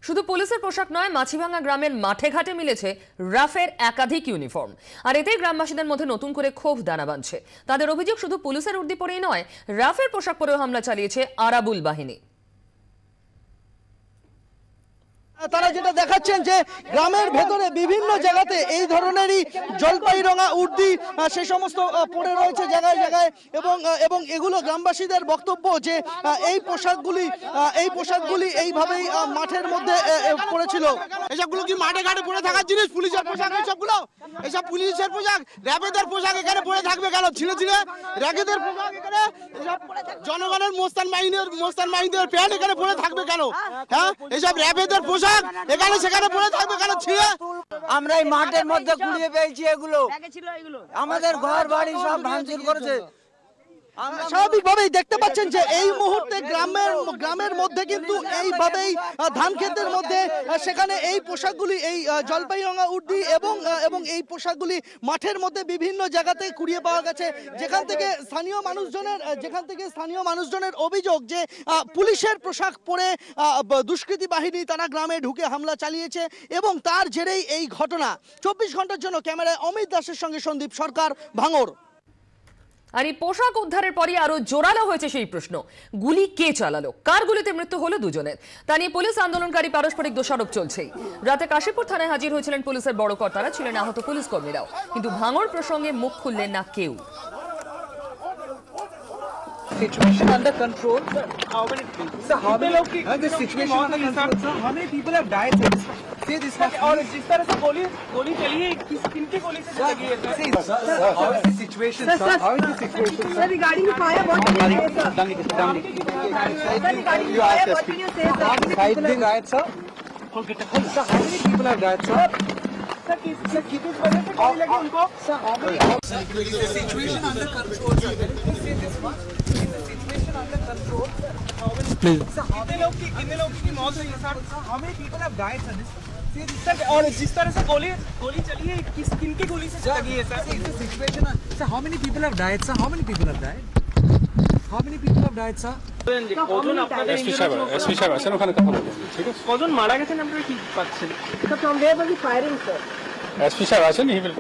শুধু পুলিশের পোশাক নয়, মাছিভাঙ্গা গ্রামের মাঠে ঘাটে মিলেছে রাফের একাধিক ইউনিফর্ম। আর এতেই গ্রামবাসীদের মধ্যে নতুন করে ক্ষোভ দানা বাঁধছে। তাদের অভিযোগ, শুধু পুলিশের উর্দি পরেই নয়, রাফের পোশাক পরেও হামলা চালিয়েছে আরাবুল বাহিনী। তারা যেটা দেখাচ্ছেন যে গ্রামের ভেতরে বিভিন্ন জায়গাতে এই ধরনেরই জলপাই রঙা উর্দি সে সমস্ত পড়ে রয়েছে জায়গায় জায়গায়, এবং এগুলো গ্রামবাসীদের বক্তব্য যে এই পোশাকগুলি এইভাবেই মাঠের মধ্যে পড়েছিল। এসবগুলো কি মাঠে ঘাটে পড়ে থাকার জিনিস? পুলিশের পোশাক এসবগুলো, এসব পুলিশের পোশাক, র্যাবেদের পোশাক এখানে পড়ে থাকবে কেন? ছিঁড়ে ছিঁড়ে র্যাবেদের পোশাক এখানে, জনগণের মোস্তান বাহিনীর প্যান্ট এখানে পড়ে থাকবে কেন? হ্যাঁ, এসব র্যাবেদের পোশাক এখানে সেখানে পড়ে থাকবে কেন? ছিঁড়ে আমরা এই মাঠের মধ্যে কুড়িয়ে পেয়েছি এগুলো, আমাদের ঘর বাড়ি সব ভাঙচুর করেছে। স্বাভাবিকভাবেই দেখতে পাচ্ছেন যে এই মুহূর্তে গ্রামের মধ্যে কিন্তু এইভাবেই ধান ক্ষেতের মধ্যে সেখানে এই পোশাকগুলি, এই জলপাই রঙা উর্দি এবং এই পোশাকগুলি মাঠের মধ্যে বিভিন্ন জায়গাতে কুড়িয়ে পাওয়া গেছে, যেখান থেকে স্থানীয় মানুষজনের অভিযোগ যে পুলিশের পোশাক পরে দুষ্কৃতী বাহিনী তারা গ্রামে ঢুকে হামলা চালিয়েছে, এবং তার জেরেই এই ঘটনা। 24 ঘন্টার জন্য ক্যামেরায় অমিত দাসের সঙ্গে সন্দীপ সরকার, ভাঙড়। আর এই পোশাক উদ্ধারের পরই আরো জোরালো হয়েছে সেই প্রশ্ন, গুলি কে চালালো, কার গুলিতে মৃত্যু হলো দুজনের। তা নিয়ে পুলিশ আন্দোলনকারী পারস্পরিক দোষারোপ চলছেই। রাতে কাশীপুর থানায় হাজির হয়েছিলেন পুলিশের বড় কর্তারা, ছিলেন আহত পুলিশ কর্মীরাও, কিন্তু ভাঙড় প্রসঙ্গে মুখ খুললেন না কেউ। Situation under control. How many people? Sir, how many? The situation under control. Sir, how many people have died? Say this much. और जिस तरह से गोली चली है, किनकी गोली से लगी है? Sir, how is the situation? Sir, how is the situation? Sir, regarding the fire, what did you say, sir? Sir, regarding the fire, what did you say, sir? Side the riot, sir. Sir, how many people have died, sir? Sir किस वजह से गोली लगी उनको? Sir, how many? Is the situation under control, sir? Say this much. Is the situation under control? Please. Sir, कितने लोगों की मौत हुई है sir? how many people have died, sir? Say this. Sir और जिस तरह से गोली चली है, किनकी गोली से लगी है sir? Is the situation? Sir, how many people have died, sir? How many people have died? How many people have died, sir? কজন আপনাদের এসপি সাহেব আছেন, ওখানে কথা বলবেন, ঠিক আছে? কজন মারা গেছেন আপনারা কি পাচ্ছেন? Sir, from where was the firing, sir? SP সাহেব আছেন, হি উইল